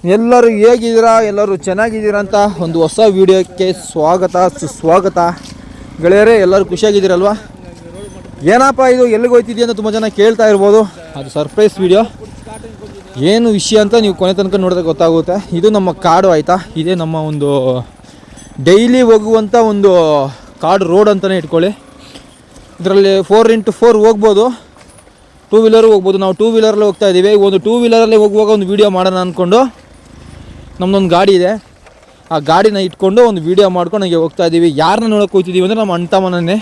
ಎಲ್ಲರೂ ಹೇಗಿದ್ದೀರಾ? ಎಲ್ಲರೂ ಚೆನ್ನಾಗಿದ್ದೀರಾ ಅಂತ ಒಂದು ಹೊಸ ವಿಡಿಯೋಕ್ಕೆ ಸ್ವಾಗತ ಸುಸ್ವಾಗತ. ಗೆಳೆಯರೇ, ಎಲ್ಲರೂ ಖುಷಿಯಾಗಿದ್ದೀರಲ್ವಾ? ಏನಪ್ಪ ಇದು ಎಲ್ಲಿಗೆ ಹೋಗ್ತಿದ್ದೀಯ ಅಂತ ತುಂಬ ಜನ ಕೇಳ್ತಾ ಇರ್ಬೋದು. ಅದು ಸರ್ಪ್ರೈಸ್ ವಿಡಿಯೋ. ಏನು ವಿಷಯ ಅಂತ ನೀವು ಕೊನೆ ತನಕ ನೋಡಿದ್ರೆ ಗೊತ್ತಾಗುತ್ತೆ. ಇದು ನಮ್ಮ ಕಾಡು ಆಯಿತಾ. ಇದೇ ನಮ್ಮ ಒಂದು ಡೈಲಿ ಹೋಗುವಂಥ ಒಂದು ಕಾಡು ರೋಡ್ ಅಂತಲೇ ಇಟ್ಕೊಳ್ಳಿ. ಇದರಲ್ಲಿ 4x4 ಹೋಗ್ಬೋದು, 2 ವೀಲರು ಹೋಗ್ಬೋದು. ನಾವು 2 ವೀಲರಲ್ಲಿ ಹೋಗ್ತಾ ಇದ್ದೀವಿ. ಒಂದು 2 ವೀಲರಲ್ಲಿ ಹೋಗುವಾಗ ಒಂದು ವೀಡಿಯೋ ಮಾಡೋಣ ಅಂದ್ಕೊಂಡು ನಮ್ಮದೊಂದು ಗಾಡಿ ಇದೆ. ಆ ಗಾಡಿನ ಇಟ್ಕೊಂಡು ಒಂದು ವೀಡಿಯೋ ಮಾಡ್ಕೊಂಡು ಹಂಗೆ ಹೋಗ್ತಾ ಇದ್ದೀವಿ. ಯಾರನ್ನ ನೋಡೋಕೆ ಹೋಗ್ತಿದ್ದೀವಿ ಅಂದರೆ ನಮ್ಮ ಅಣ್ಣ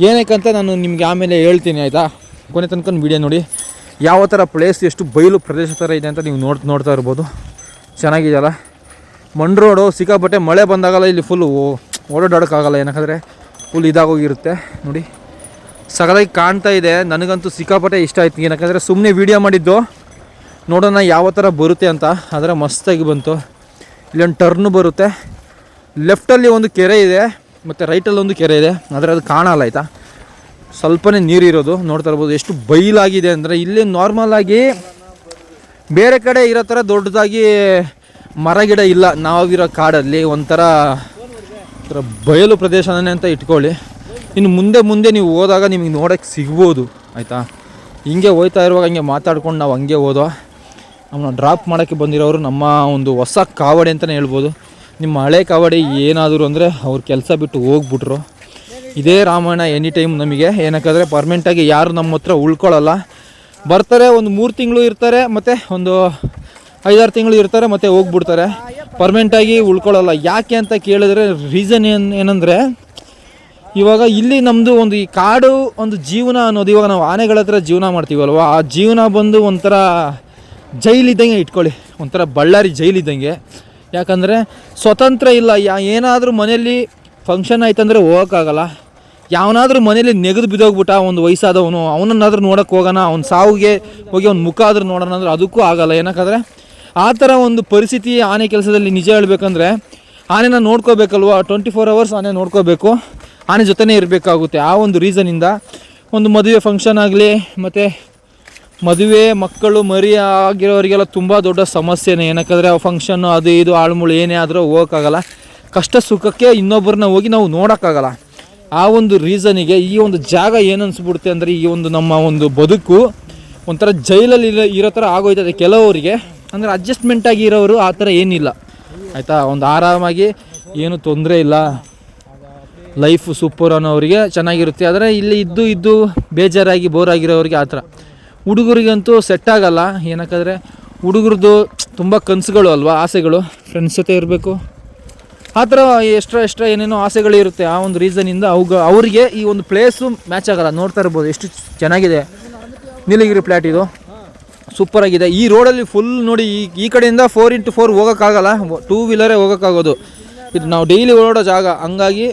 ಏನಕ್ಕಂತ ನಾನು ನಿಮಗೆ ಆಮೇಲೆ ಹೇಳ್ತೀನಿ ಆಯಿತಾ. ಕೊನೆ ತನಕ ವೀಡಿಯೋ ನೋಡಿ. ಯಾವ ಥರ ಪ್ಲೇಸ್, ಎಷ್ಟು ಬಯಲು ಪ್ರದೇಶ ಥರ ಇದೆ ಅಂತ ನೀವು ನೋಡ್ತಾ ಇರ್ಬೋದು. ಚೆನ್ನಾಗಿದೆಯಲ್ಲ. ಮಣ್ ರೋಡು, ಸಿಕ್ಕಾಪಟ್ಟೆ ಮಳೆ ಬಂದಾಗಲ್ಲ ಇಲ್ಲಿ ಫುಲ್ಲು ಓಡಾಡೋಕ್ಕಾಗಲ್ಲ, ಏನಕ್ಕಂದರೆ ಫುಲ್ ಇದಾಗೋಗಿರುತ್ತೆ ನೋಡಿ. ಸಗದಾಗಿ ಕಾಣ್ತಾ ಇದೆ. ನನಗಂತೂ ಸಿಕ್ಕಾಪಟ್ಟೆ ಇಷ್ಟ ಆಯ್ತು. ಏನಕ್ಕಂದರೆ ಸುಮ್ಮನೆ ವೀಡಿಯೋ ಮಾಡಿದ್ದು, ನೋಡೋಣ ಯಾವ ಥರ ಬರುತ್ತೆ ಅಂತ. ಆದರೆ ಮಸ್ತಾಗಿ ಬಂತು. ಇಲ್ಲೊಂದು ಟರ್ನು ಬರುತ್ತೆ, ಲೆಫ್ಟಲ್ಲಿ ಒಂದು ಕೆರೆ ಇದೆ ಮತ್ತು ರೈಟಲ್ಲಿ ಒಂದು ಕೆರೆ ಇದೆ. ಆದರೆ ಅದು ಕಾಣಲ್ಲ ಆಯಿತಾ, ಸ್ವಲ್ಪನೇ ನೀರಿರೋದು. ನೋಡ್ತಾ ಇರ್ಬೋದು ಎಷ್ಟು ಬಯಲಾಗಿದೆ ಅಂದರೆ. ಇಲ್ಲಿ ನಾರ್ಮಲಾಗಿ ಬೇರೆ ಕಡೆ ಇರೋ ಥರ ದೊಡ್ಡದಾಗಿ ಮರ ಗಿಡ ಇಲ್ಲ. ನಾವಿರೋ ಕಾಡಲ್ಲಿ ಒಂಥರ ಬಯಲು ಪ್ರದೇಶನೇ ಅಂತ ಇಟ್ಕೊಳ್ಳಿ. ಇನ್ನು ಮುಂದೆ ನೀವು ಹೋದಾಗ ನಿಮಗೆ ನೋಡೋಕ್ಕೆ ಸಿಗ್ಬೋದು ಆಯಿತಾ. ಹಿಂಗೆ ಹೋಗ್ತಾ ಇರುವಾಗ ಹಂಗೆ ಮಾತಾಡ್ಕೊಂಡು ನಾವು ಹಂಗೆ ಹೋದೋ. ನಮ್ಮನ್ನ ಡ್ರಾಪ್ ಮಾಡೋಕ್ಕೆ ಬಂದಿರೋರು ನಮ್ಮ ಒಂದು ಹೊಸ ಕಾವಡಿ ಅಂತಲೇ ಹೇಳ್ಬೋದು. ನಿಮ್ಮ ಹಳೆ ಕಾವಡಿ ಏನಾದರೂ ಅಂದರೆ ಅವ್ರ ಕೆಲಸ ಬಿಟ್ಟು ಹೋಗ್ಬಿಟ್ರು. ಇದೇ ರಾಮಾಯಣ ಎನಿ ಟೈಮ್ ನಮಗೆ. ಏನಕ್ಕಾದರೆ ಪರ್ಮನೆಂಟಾಗಿ ಯಾರು ನಮ್ಮ ಹತ್ರ ಉಳ್ಕೊಳ್ಳಲ್ಲ. ಬರ್ತಾರೆ, ಒಂದು 3 ತಿಂಗಳು ಇರ್ತಾರೆ, ಮತ್ತು ಒಂದು 5-6 ತಿಂಗಳು ಇರ್ತಾರೆ, ಮತ್ತು ಹೋಗ್ಬಿಡ್ತಾರೆ. ಪರ್ಮನೆಂಟಾಗಿ ಉಳ್ಕೊಳ್ಳಲ್ಲ. ಯಾಕೆ ಅಂತ ಕೇಳಿದ್ರೆ ರೀಸನ್ ಏನಂದರೆ, ಇವಾಗ ಇಲ್ಲಿ ನಮ್ಮದು ಒಂದು ಈ ಕಾಡು ಒಂದು ಜೀವನ ಅನ್ನೋದು, ಇವಾಗ ನಾವು ಆನೆಗಳ ಹತ್ರ ಜೀವನ ಮಾಡ್ತೀವಲ್ವ, ಆ ಜೀವನ ಬಂದು ಒಂಥರ ಜೈಲಿದ್ದಂಗೆ ಇಟ್ಕೊಳ್ಳಿ. ಒಂಥರ ಬಳ್ಳಾರಿ ಜೈಲಿದ್ದಂಗೆ. ಯಾಕಂದರೆ ಸ್ವತಂತ್ರ ಇಲ್ಲ. ಏನಾದರೂ ಮನೆಯಲ್ಲಿ ಫಂಕ್ಷನ್ ಆಯ್ತಂದರೆ ಹೋಗೋಕ್ಕಾಗಲ್ಲ. ಯಾವನಾದ್ರೂ ಮನೇಲಿ ನೆಗೆದು ಬಿದ್ದೋಗ್ಬಿಟ್ಟ ಒಂದು ವಯಸ್ಸಾದವನು, ಅವನನ್ನಾದ್ರೂ ನೋಡೋಕ್ಕೆ ಹೋಗೋಣ, ಅವ್ನ ಸಾವಿಗೆ ಹೋಗಿ ಅವ್ನ ಮುಖ ಆದ್ರೂ ನೋಡೋಣ ಅಂದ್ರೆ ಅದಕ್ಕೂ ಆಗಲ್ಲ. ಏನಕ್ಕಾದರೆ ಆ ಥರ ಒಂದು ಪರಿಸ್ಥಿತಿ ಆನೆ ಕೆಲಸದಲ್ಲಿ. ನಿಜ ಹೇಳ್ಬೇಕಂದ್ರೆ ಆನೆನ ನೋಡ್ಕೋಬೇಕಲ್ವ, 24 hours ಆನೆ ನೋಡ್ಕೋಬೇಕು, ಆನೆ ಜೊತೆನೇ ಇರಬೇಕಾಗುತ್ತೆ. ಆ ಒಂದು ರೀಸನಿಂದ ಒಂದು ಮದುವೆ ಫಂಕ್ಷನ್ ಆಗಲಿ, ಮತ್ತು ಮದುವೆ ಮಕ್ಕಳು ಮರಿ ಆಗಿರೋರಿಗೆಲ್ಲ ತುಂಬ ದೊಡ್ಡ ಸಮಸ್ಯೆನೇ. ಏನಕ್ಕಾದರೆ ಆ ಫಂಕ್ಷನ್ನು ಅದು ಇದು ಆಳ್ಮುಳು ಏನೇ ಆದರೂ ಹೋಗೋಕ್ಕಾಗಲ್ಲ. ಕಷ್ಟ ಸುಖಕ್ಕೆ ಇನ್ನೊಬ್ಬರನ್ನ ಹೋಗಿ ನಾವು ನೋಡೋಕ್ಕಾಗಲ್ಲ. ಆ ಒಂದು ರೀಸನಿಗೆ ಈ ಒಂದು ಜಾಗ ಏನು ಅನಿಸ್ಬಿಡುತ್ತೆ ಅಂದರೆ, ಈ ಒಂದು ನಮ್ಮ ಒಂದು ಬದುಕು ಒಂಥರ ಜೈಲಲ್ಲಿ ಇರೋ ಥರ ಆಗೋಯ್ತದೆ ಕೆಲವರಿಗೆ. ಅಂದರೆ ಅಡ್ಜಸ್ಟ್ಮೆಂಟಾಗಿ ಇರೋರು ಆ ಥರ ಏನಿಲ್ಲ ಆಯಿತಾ. ಒಂದು ಆರಾಮಾಗಿ ಏನು ತೊಂದರೆ ಇಲ್ಲ, ಲೈಫು ಸೂಪರ್ ಅನ್ನೋರಿಗೆ ಚೆನ್ನಾಗಿರುತ್ತೆ. ಆದರೆ ಇಲ್ಲಿ ಇದ್ದು ಬೇಜಾರಾಗಿ ಬೋರ್ ಆಗಿರೋರಿಗೆ ಆ ಥರ. ಹುಡುಗರಿಗಂತೂ ಸೆಟ್ ಆಗಲ್ಲ. ಏನಕ್ಕಾದರೆ ಹುಡುಗರದ್ದು ತುಂಬ ಕನಸುಗಳು ಅಲ್ವಾ, ಆಸೆಗಳು, ಫ್ರೆಂಡ್ಸ್ ಜೊತೆ ಇರಬೇಕು, ಆ ಥರ ಎಕ್ಸ್ಟ್ರಾ ಏನೇನೋ ಆಸೆಗಳು ಇರುತ್ತೆ. ಆ ಒಂದು ರೀಸನಿಂದ ಅವರಿಗೆ ಈ ಒಂದು ಪ್ಲೇಸು ಮ್ಯಾಚ್ ಆಗಲ್ಲ. ನೋಡ್ತಾ ಇರ್ಬೋದು ಎಷ್ಟು ಚೆನ್ನಾಗಿದೆ. ನೀಲಗಿರಿ ಫ್ಲ್ಯಾಟ್ ಇದು ಸೂಪರಾಗಿದೆ. ಈ ರೋಡಲ್ಲಿ ಫುಲ್ ನೋಡಿ, ಈ ಕಡೆಯಿಂದ 4x4 ಹೋಗೋಕ್ಕಾಗಲ್ಲ, 2 ವೀಲರೇ ಹೋಗೋಕ್ಕಾಗೋದು. ಇದು ನಾವು ಡೈಲಿ ಓಡೋ ಜಾಗ. ಹಂಗಾಗಿ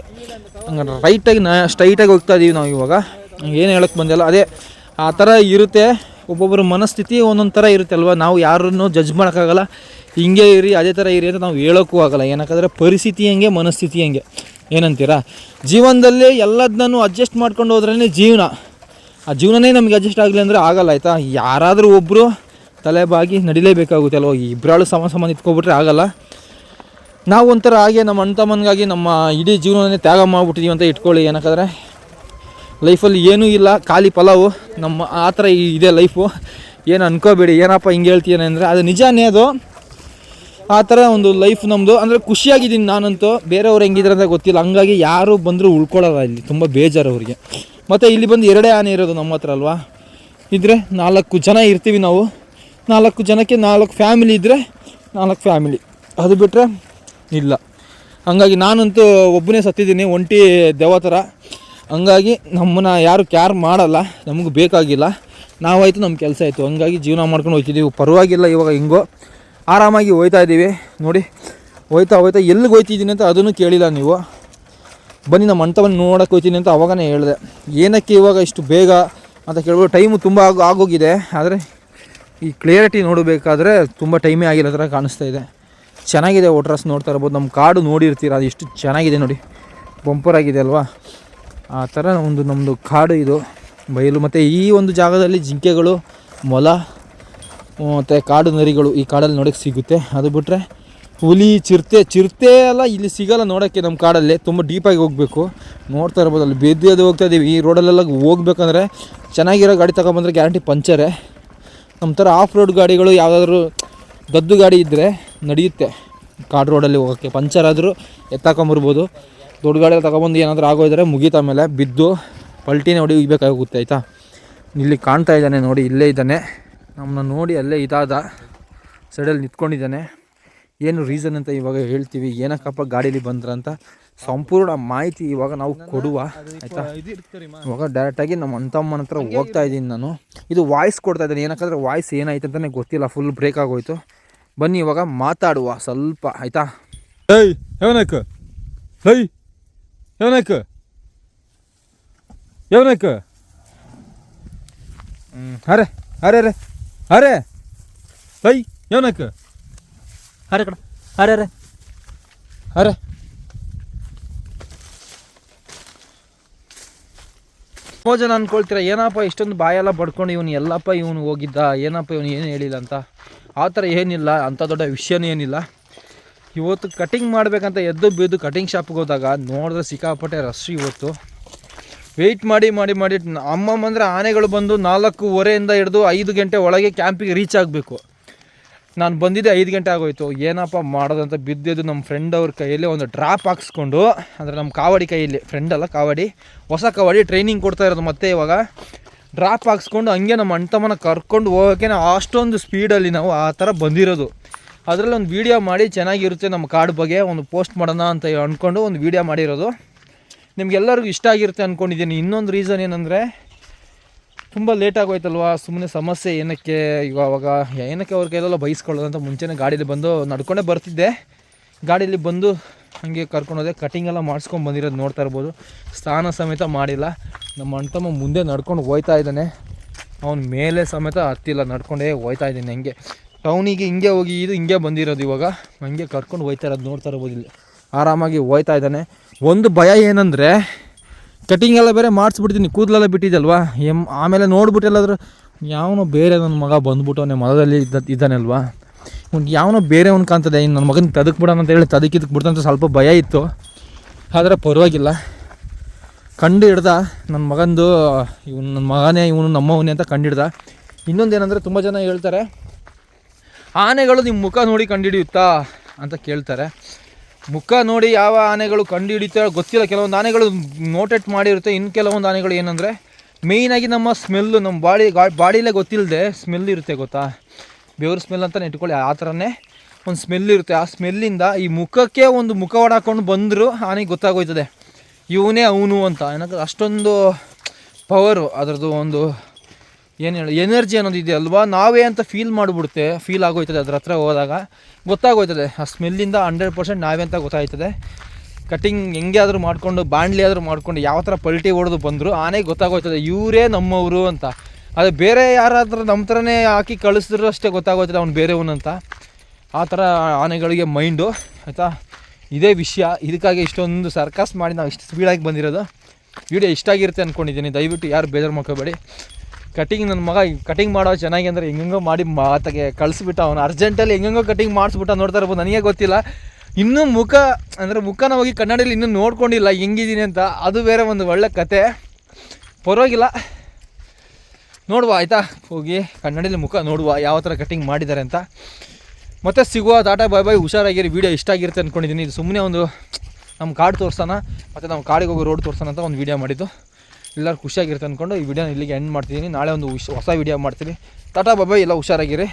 ರೈಟಾಗಿ ಸ್ಟ್ರೈಟಾಗಿ ಹೋಗ್ತಾ ಇದ್ದೀವಿ ನಾವು ಇವಾಗ. ಏನು ಹೇಳೋಕ್ಕೆ ಬಂದಿಲ್ಲ, ಅದೇ ಆ ಥರ ಇರುತ್ತೆ. ಒಬ್ಬೊಬ್ಬರ ಮನಸ್ಥಿತಿ ಒಂದೊಂದು ಥರ ಇರುತ್ತೆ ಅಲ್ವ. ನಾವು ಯಾರನ್ನು ಜಡ್ಜ್ ಮಾಡೋಕ್ಕಾಗಲ್ಲ. ಹಿಂಗೆ ಇರಿ, ಅದೇ ಥರ ಇರಿ ಅಂತ ನಾವು ಹೇಳೋಕ್ಕೂ ಆಗಲ್ಲ. ಏನಕ್ಕಾದರೆ ಪರಿಸ್ಥಿತಿ ಹೆಂಗೆ, ಮನಸ್ಥಿತಿ ಹೆಂಗೆ, ಏನಂತೀರಾ. ಜೀವನದಲ್ಲಿ ಎಲ್ಲದನ್ನೂ ಅಡ್ಜಸ್ಟ್ ಮಾಡ್ಕೊಂಡು ಹೋದ್ರೇ ಜೀವನ. ಆ ಜೀವನನೇ ನಮಗೆ ಅಡ್ಜಸ್ಟ್ ಆಗಲಿ ಅಂದರೆ ಆಗಲ್ಲ ಆಯಿತಾ. ಯಾರಾದರೂ ಒಬ್ಬರು ತಲೆ ಬಾಗಿ ನಡಿಲೇಬೇಕಾಗುತ್ತೆ ಅಲ್ವ. ಇಬ್ಬರಾಳು ಸಮ ನಿಂತ್ಕೊಬಿಟ್ರೆ ಆಗಲ್ಲ. ನಾವು ಒಂಥರ ಹಾಗೆ ನಮ್ಮ ಅಣ್ಣ ತಮ್ಮನಿಗಾಗಿ ನಮ್ಮ ಇಡೀ ಜೀವನನೇ ತ್ಯಾಗ ಮಾಡಿಬಿಟ್ಟಿದ್ದೀವಿ ಅಂತ ಇಟ್ಕೊಳ್ಳಿ. ಏನಕ್ಕಾದರೆ ಲೈಫಲ್ಲಿ ಏನೂ ಇಲ್ಲ, ಖಾಲಿ ಪಲಾವು. ನಮ್ಮ ಆ ಥರ ಇದೆ ಲೈಫು. ಏನು ಅನ್ಕೋಬೇಡಿ, ಏನಪ್ಪ ಹಿಂಗೆ ಹೇಳ್ತೀನಿ ಅಂದರೆ ಅದು ನಿಜಾನೇ. ಅದು ಆ ಥರ ಒಂದು ಲೈಫ್ ನಮ್ಮದು. ಅಂದರೆ ಖುಷಿಯಾಗಿದ್ದೀನಿ ನಾನಂತೂ. ಬೇರೆಯವ್ರು ಹೆಂಗಿದ್ರೆ ಅಂತ ಗೊತ್ತಿಲ್ಲ. ಹಂಗಾಗಿ ಯಾರು ಬಂದರೂ ಉಳ್ಕೊಳ್ಳಲ್ಲ ಇಲ್ಲಿ, ತುಂಬ ಬೇಜಾರು ಅವರಿಗೆ. ಮತ್ತು ಇಲ್ಲಿ ಬಂದು 2 ಆನೆ ಇರೋದು ನಮ್ಮ ಹತ್ರ ಅಲ್ವಾ. ಇದ್ದರೆ 4 ಜನ ಇರ್ತೀವಿ ನಾವು. 4 ಜನಕ್ಕೆ 4 ಫ್ಯಾಮಿಲಿ ಇದ್ದರೆ 4 ಫ್ಯಾಮಿಲಿ. ಅದು ಬಿಟ್ಟರೆ ಇಲ್ಲ. ಹಂಗಾಗಿ ನಾನಂತೂ ಒಬ್ಬನೇ ಸತ್ತಿದ್ದೀನಿ, ಒಂಟಿ ದೆವ್ವ ಥರ. ಹಂಗಾಗಿ ನಮ್ಮನ್ನು ಯಾರು ಕ್ಯಾರ್ ಮಾಡಲ್ಲ, ನಮಗೆ ಬೇಕಾಗಿಲ್ಲ. ನಾವಾಯಿತು ನಮ್ಮ ಕೆಲಸ ಆಯಿತು. ಹಂಗಾಗಿ ಜೀವನ ಮಾಡ್ಕೊಂಡು ಹೋಗ್ತಿದ್ದೀವಿ. ಪರವಾಗಿಲ್ಲ, ಇವಾಗ ಹಿಂಗೋ ಆರಾಮಾಗಿ ಹೋಗ್ತಾ ಇದ್ದೀವಿ ನೋಡಿ. ಹೋಯ್ತಾ ಎಲ್ಲಿಗೆ ಹೋಗ್ತಿದ್ದೀನಿ ಅಂತ ಅದನ್ನು ಕೇಳಿಲ್ಲ ನೀವು. ಬನ್ನಿ ನಮ್ಮ ಅಣ್ಣತವನ್ನು ನೋಡೋಕೆ ಹೋಗ್ತೀನಿ ಅಂತ ಅವಾಗನೇ ಹೇಳಿದೆ. ಏನಕ್ಕೆ ಇವಾಗ ಇಷ್ಟು ಬೇಗ ಅಂತ ಕೇಳ್ಬೋದು. ಟೈಮು ತುಂಬ ಆಗೋಗಿದೆ. ಆದರೆ ಈ ಕ್ಲಿಯರಿಟಿ ನೋಡಬೇಕಾದ್ರೆ ತುಂಬ ಟೈಮೇ ಆಗಿರೋ ಥರ ಕಾಣಿಸ್ತಾ ಇದೆ. ಚೆನ್ನಾಗಿದೆ. ಓಟ್ರಸ್ ನೋಡ್ತಾ ಇರ್ಬೋದು. ನಮ್ಮ ಕಾಡು ನೋಡಿರ್ತೀರ, ಅದು ಎಷ್ಟು ಚೆನ್ನಾಗಿದೆ ನೋಡಿ, ಬಂಪರ್ ಆಗಿದೆ ಅಲ್ವಾ. ಆ ಥರ ಒಂದು ನಮ್ಮದು ಕಾಡು ಇದು, ಬಯಲು. ಮತ್ತು ಈ ಒಂದು ಜಾಗದಲ್ಲಿ ಜಿಂಕೆಗಳು, ಮೊಲ, ಮತ್ತು ಕಾಡು ನರಿಗಳು ಈ ಕಾಡಲ್ಲಿ ನೋಡೋಕ್ಕೆ ಸಿಗುತ್ತೆ. ಅದು ಬಿಟ್ಟರೆ ಹುಲಿ, ಚಿರತೆ ಎಲ್ಲ ಇಲ್ಲಿ ಸಿಗೋಲ್ಲ ನೋಡೋಕ್ಕೆ. ನಮ್ಮ ಕಾಡಲ್ಲಿ ತುಂಬ ಡೀಪಾಗಿ ಹೋಗಬೇಕು. ನೋಡ್ತಾ ಇರ್ಬೋದು ಅಲ್ಲಿ ಬೆದ್ದು ಹೋಗ್ತಾ ಇದ್ದೀವಿ. ಈ ರೋಡಲ್ಲೆಲ್ಲ ಹೋಗ್ಬೇಕಂದ್ರೆ ಚೆನ್ನಾಗಿರೋ ಗಾಡಿ ತಗೊಂಬಂದ್ರೆ ಗ್ಯಾರಂಟಿ ಪಂಚರೇ. ನಮ್ಮ ಥರ ಆಫ್ ರೋಡ್ ಗಾಡಿಗಳು ಯಾವುದಾದ್ರೂ ಗದ್ದು ಗಾಡಿ ಇದ್ದರೆ ನಡೆಯುತ್ತೆ ಕಾಡು ರೋಡಲ್ಲಿ ಹೋಗೋಕ್ಕೆ. ಪಂಚರ್ ಆದರೂ ಎತ್ತಾಕೊಂಬರ್ಬೋದು. ದೊಡ್ಡ ಗಾಡಿಯಲ್ಲಿ ತಗೊಬಂದು ಏನಾದರೂ ಆಗೋದ್ರೆ ಮುಗೀತಾ ಮೇಲೆ ಬಿದ್ದು ಪಲ್ಟಿನೇ ಹೊಡಿಬೇಕಾಗುತ್ತೆ ಆಯಿತಾ. ಇಲ್ಲಿ ಕಾಣ್ತಾ ಇದ್ದಾನೆ ನೋಡಿ, ಇಲ್ಲೇ ಇದ್ದಾನೆ. ನಮ್ಮನ್ನ ನೋಡಿ ಅಲ್ಲೇ ಇದಾದ ಸೈಡಲ್ಲಿ ನಿಂತ್ಕೊಂಡಿದ್ದಾನೆ. ಏನು ರೀಸನ್ ಅಂತ ಇವಾಗ ಹೇಳ್ತೀವಿ, ಏನಕ್ಕಪ್ಪ ಗಾಡೀಲಿ ಬಂದ್ರಂತ ಸಂಪೂರ್ಣ ಮಾಹಿತಿ ಇವಾಗ ನಾವು ಕೊಡುವ ಆಯಿತಾ. ಇವಾಗ ಡೈರೆಕ್ಟಾಗಿ ನಮ್ಮ ಅಂತಮ್ಮನ ಹತ್ರ ಹೋಗ್ತಾ ಇದ್ದೀನಿ ನಾನು. ಇದು ವಾಯ್ಸ್ ಕೊಡ್ತಾ ಇದ್ದೀನಿ, ಏನಕ್ಕಂದರೆ ವಾಯ್ಸ್ ಏನಾಯ್ತು ಅಂತಲೇ ಗೊತ್ತಿಲ್ಲ, ಫುಲ್ ಬ್ರೇಕ್ ಆಗೋಯ್ತು. ಬನ್ನಿ ಇವಾಗ ಮಾತಾಡುವ ಸ್ವಲ್ಪ ಆಯಿತಾ. ಏಯ್ ಯಾವನಕ್ಕ, ಏಯ್ ಯಾವನಕ್ಕ, ಯಾವನಕ್ಕ, ಅರೆ ಅರೆ ಅರೆ ಅರೆ ಏಯ್ ಯಾವನಕ್ಕ, ಅರೆ ಕಡ ಅರೆ ಅರೆ ಅರೆ ತುಂಬ ಜನ ಅಂದ್ಕೊಳ್ತೀರ ಏನಪ್ಪ ಇಷ್ಟೊಂದು ಬಾಯೆಲ್ಲ ಬಡ್ಕೊಂಡು ಇವನು ಹೋಗಿದ್ದ, ಏನಪ್ಪ ಇವನು ಏನು ಹೇಳಿಲ್ಲ ಅಂತ. ಆ ಥರ ಏನಿಲ್ಲ, ಅಂಥ ದೊಡ್ಡ ವಿಷಯನೇ ಏನಿಲ್ಲ. ಇವತ್ತು ಕಟಿಂಗ್ ಮಾಡಬೇಕಂತ ಎದ್ದು ಬಿದ್ದು ಕಟಿಂಗ್ ಶಾಪ್ಗೆ ಹೋದಾಗ ನೋಡಿದ್ರೆ ಸಿಕ್ಕಾಪಟ್ಟೆ ರಶ್. ಇವತ್ತು ವೆಯ್ಟ್ ಮಾಡಿ ಅಮ್ಮಮ್ಮ ಅಂದರೆ ಆನೆಗಳು ಬಂದು 4:15 ಹಿಡಿದು 5 ಗಂಟೆ ಒಳಗೆ ಕ್ಯಾಂಪಿಗೆ ರೀಚ್ ಆಗಬೇಕು. ನಾನು ಬಂದಿದ್ದೆ 5 ಗಂಟೆ ಆಗೋಯ್ತು. ಏನಪ್ಪ ಮಾಡೋದಂತ ಬಿದ್ದಿದ್ದು ನಮ್ಮ ಫ್ರೆಂಡ್ ಅವ್ರ ಕೈಯಲ್ಲಿ ಒಂದು ಡ್ರಾಪ್ ಹಾಕ್ಸ್ಕೊಂಡು, ಅಂದರೆ ನಮ್ಮ ಕಾವಡಿ ಕೈಯಲ್ಲಿ, ಫ್ರೆಂಡ್ ಅಲ್ಲ ಕಾವಡಿ, ಹೊಸ ಕಾವಡಿ ಟ್ರೈನಿಂಗ್ ಕೊಡ್ತಾ ಇರೋದು. ಮತ್ತೆ ಇವಾಗ ಡ್ರಾಪ್ ಹಾಕ್ಸ್ಕೊಂಡು ಹಂಗೆ ನಮ್ಮ ಅಣ್ತಮ್ಮನ ಕರ್ಕೊಂಡು ಹೋಗೋಕ್ಕೆ ಅಷ್ಟೊಂದು ಸ್ಪೀಡಲ್ಲಿ ನಾವು ಆ ಥರ ಬಂದಿರೋದು. ಅದರಲ್ಲಿ ಒಂದು ವೀಡಿಯೋ ಮಾಡಿ ಚೆನ್ನಾಗಿರುತ್ತೆ ನಮ್ಮ ಕಾಡು ಬಗ್ಗೆ ಒಂದು ಪೋಸ್ಟ್ ಮಾಡೋಣ ಅಂತ ಅಂದ್ಕೊಂಡು ಒಂದು ವೀಡಿಯೋ ಮಾಡಿರೋದು. ನಿಮಗೆಲ್ಲರಿಗೂ ಇಷ್ಟ ಆಗಿರುತ್ತೆ ಅಂದ್ಕೊಂಡಿದ್ದೀನಿ. ಇನ್ನೊಂದು ರೀಸನ್ ಏನಂದರೆ ತುಂಬ ಲೇಟ್ ಆಗೋಯ್ತಲ್ವ, ಸುಮ್ಮನೆ ಸಮಸ್ಯೆ ಏನಕ್ಕೆ ಇವಾಗ ಏನಕ್ಕೆ ಅವ್ರ ಕೈಲೆಲ್ಲ ಬೈಸ್ಕೊಳ್ಳೋದಂತ ಮುಂಚೆನೇ ಗಾಡೀಲಿ ಬಂದು ನಡ್ಕೊಂಡೇ ಬರ್ತಿದ್ದೆ. ಗಾಡೀಲಿ ಬಂದು ಹಾಗೆ ಕರ್ಕೊಂಡೋದೆ. ಕಟಿಂಗೆಲ್ಲ ಮಾಡಿಸ್ಕೊಂಡು ಬಂದಿರೋದು ನೋಡ್ತಾ ಇರ್ಬೋದು. ಸ್ನಾನ ಸಮೇತ ಮಾಡಿಲ್ಲ. ನಮ್ಮ ಅಣ್ತಮ್ಮ ಮುಂದೆ ನಡ್ಕೊಂಡು ಹೋಯ್ತಾ ಇದ್ದಾನೆ. ಅವನ ಮೇಲೆ ಸಮೇತ ಹತ್ತಿಲ್ಲ, ನಡ್ಕೊಂಡೇ ಹೋಯ್ತಾ ಇದ್ದೀನಿ. ಹಂಗೆ ಟೌನಿಗೆ ಹಿಂಗೆ ಹೋಗಿ ಇದು ಹಿಂಗೆ ಬಂದಿರೋದು. ಇವಾಗ ಹಂಗೆ ಕರ್ಕೊಂಡು ಹೋಯ್ತಾ ಇರೋದು ನೋಡ್ತಾ ಇರ್ಬೋದು. ಇಲ್ಲಿ ಆರಾಮಾಗಿ ಹೋಯ್ತಾ ಇದ್ದಾನೆ. ಒಂದು ಭಯ ಏನಂದರೆ ಕಟಿಂಗೆಲ್ಲ ಬೇರೆ ಮಾಡಿಸ್ಬಿಡ್ತೀನಿ, ಕೂದಲೆಲ್ಲ ಬಿಟ್ಟಿದ್ದಲ್ವಾ. ಆಮೇಲೆ ನೋಡ್ಬಿಟ್ಟು ಎಲ್ಲಾದರೂ ಯಾವನೋ ಬೇರೆ ನನ್ನ ಮಗ ಬಂದ್ಬಿಟ್ಟು ಅವನೇ ಮದದಲ್ಲಿ ಇದ್ದಾನಲ್ವಾ, ಯಾವನೋ ಬೇರೆ ಅವ್ನು ಕಾಣ್ತದೆ, ಇನ್ನು ನನ್ನ ಮಗನ ತದಕ್ಬಿಡೋಣ ಅಂತ ಹೇಳಿ ತದಕ್ಕಿದ್ದಕ್ಕೆ ಬಿಡ್ತಂತ ಸ್ವಲ್ಪ ಭಯ ಇತ್ತು. ಆದರೆ ಪರವಾಗಿಲ್ಲ, ಕಂಡು ಹಿಡ್ದ ನನ್ನ ಮಗಂದು. ಇವನು ನನ್ನ ಮಗನೇ, ಇವನು ನಮ್ಮವನೇ ಅಂತ ಕಂಡು ಹಿಡ್ದ. ಇನ್ನೊಂದು ಏನಂದರೆ ತುಂಬ ಜನ ಹೇಳ್ತಾರೆ ಆನೆಗಳು ನಿಮ್ಮ ಮುಖ ನೋಡಿ ಕಂಡುಹಿಡಿಯುತ್ತಾ ಅಂತ ಕೇಳ್ತಾರೆ. ಮುಖ ನೋಡಿ ಯಾವ ಆನೆಗಳು ಕಂಡು ಹಿಡಿತಾರೋ ಗೊತ್ತಿಲ್ಲ. ಕೆಲವೊಂದು ಆನೆಗಳು ನೋಟೆಟ್ ಮಾಡಿರುತ್ತೆ. ಇನ್ನು ಕೆಲವೊಂದು ಆನೆಗಳು ಏನಂದರೆ ಮೇಯ್ನಾಗಿ ನಮ್ಮ ಸ್ಮೆಲ್ಲು, ನಮ್ಮ ಬಾಡಿಲೇ ಗೊತ್ತಿಲ್ಲದೆ ಸ್ಮೆಲ್ ಇರುತ್ತೆ ಗೊತ್ತಾ, ಬೆವ್ರ ಸ್ಮೆಲ್ ಅಂತಲೇ ಇಟ್ಕೊಳ್ಳಿ. ಆ ಥರನೇ ಒಂದು ಸ್ಮೆಲ್ ಇರುತ್ತೆ. ಆ ಸ್ಮೆಲ್ಲಿಂದ ಈ ಮುಖಕ್ಕೆ ಒಂದು ಮುಖ ಹೊಡಾಕೊಂಡು ಬಂದರೂ ಆನೆಗೆ ಗೊತ್ತಾಗೋಯ್ತದೆ ಇವನೇ ಅವನು ಅಂತ. ಏನಕ್ಕೆ ಅಷ್ಟೊಂದು ಪವರು ಅದರದ್ದು, ಒಂದು ಏನು ಹೇಳಿ ಎನರ್ಜಿ ಅನ್ನೋದು ಇದೆ ಅಲ್ವಾ, ನಾವೇ ಅಂತ ಫೀಲ್ ಆಗೋಯ್ತದೆ. ಅದ್ರ ಹತ್ರ ಹೋದಾಗ ಗೊತ್ತಾಗೋಯ್ತದೆ. ಆ ಸ್ಮೆಲ್ಲಿಂದ 100% ನಾವೇ ಅಂತ ಗೊತ್ತಾಗ್ತದೆ. ಕಟಿಂಗ್ ಹೆಂಗೆ ಆದರೂ ಮಾಡಿಕೊಂಡು, ಬಾಣಲಿ ಆದರೂ ಮಾಡಿಕೊಂಡು, ಯಾವ ಥರ ಪಲ್ಟಿ ಹೊಡೆದು ಬಂದರೂ ಆನೆಗೆ ಗೊತ್ತಾಗೋಯ್ತದೆ ಇವರೇ ನಮ್ಮವರು ಅಂತ. ಅದು ಬೇರೆ ಯಾರಾದರೂ ನಮ್ಮ ಥರನೇ ಹಾಕಿ ಕಳಿಸಿದ್ರು ಅಷ್ಟೇ ಗೊತ್ತಾಗೋಯ್ತದೆ ಅವ್ನು ಬೇರೆಯವನಂತ. ಆ ಥರ ಆನೆಗಳಿಗೆ ಮೈಂಡು ಆಯಿತಾ. ಇದೇ ವಿಷಯ, ಇದಕ್ಕಾಗಿ ಇಷ್ಟೊಂದು ಸರ್ಕಸ್ ಮಾಡಿ ನಾವು ಇಷ್ಟು ಸ್ಪೀಡಾಗಿ ಬಂದಿರೋದು. ವಿಡಿಯೋ ಇಷ್ಟ ಆಗಿರುತ್ತೆ ಅಂದ್ಕೊಂಡಿದ್ದೀನಿ. ದಯವಿಟ್ಟು ಯಾರು ಬೇಜಾರು ಮಾಡ್ಕೋಬೇಡಿ. ಕಟಿಂಗ್ ನನ್ನ ಮಗ ಕಟಿಂಗ್ ಮಾಡೋ ಚೆನ್ನಾಗಿ ಅಂದರೆ ಹೆಂಗೋ ಮಾಡಿ ಮಾತಾಗೆ ಕಳಿಸ್ಬಿಟ್ಟ. ಅವನು ಅರ್ಜೆಂಟಲ್ಲಿ ಹೆಂಗೋ ಕಟಿಂಗ್ ಮಾಡಿಸ್ಬಿಟ್ಟ. ನೋಡ್ತಾ ಇರ್ಬೋದು. ನನಗೆ ಗೊತ್ತಿಲ್ಲ ಇನ್ನೂ ಮುಖನ ಹೋಗಿ ಕನ್ನಡಿಯಲ್ಲಿ ಇನ್ನೂ ನೋಡ್ಕೊಂಡಿಲ್ಲ ಹೆಂಗಿದ್ದೀನಿ ಅಂತ. ಅದು ಬೇರೆ ಒಂದು ಒಳ್ಳೆ ಕತೆ. ಪರವಾಗಿಲ್ಲ, ನೋಡುವ ಆಯಿತಾ. ಹೋಗಿ ಕನ್ನಡಿಯಲ್ಲಿ ಮುಖ ನೋಡುವ ಯಾವ ಥರ ಕಟಿಂಗ್ ಮಾಡಿದ್ದಾರೆ ಅಂತ. ಮತ್ತೆ ಸಿಗುವ. ಟಾಟಾ ಬಾಯ್ ಬಾಯ್. ಹುಷಾರಾಗಿರಿ. ವಿಡಿಯೋ ಇಷ್ಟ ಆಗಿರುತ್ತೆ ಅಂದ್ಕೊಂಡಿದ್ದೀನಿ. ಇದು ಸುಮ್ಮನೆ ಒಂದು ನಮ್ಮ ಕಾಡು ತೋರಿಸೋಣ, ಮತ್ತು ನಮ್ಮ ಕಾಡಿಗೆ ಹೋಗೋ ರೋಡ್ ತೋರಿಸೋಣ ಅಂತ ಒಂದು ವೀಡಿಯೋ ಮಾಡಿದ್ದು. ಎಲ್ಲರೂ ಖುಷಿಯಾಗಿರುತ್ತೆ ಅಂದ್ಕೊಂಡು ಈ ವಿಡಿಯೋನ ಇಲ್ಲಿಗೆ ಎಂಡ್ ಮಾಡ್ತಿದ್ದೀನಿ. ನಾಳೆ ಒಂದು ಹೊಸ ವೀಡಿಯೋ ಮಾಡ್ತೀನಿ. ಟಾಟಾ ಬಾಯ್ ಬಾಯ್. ಎಲ್ಲ ಹುಷಾರಾಗಿರಿ.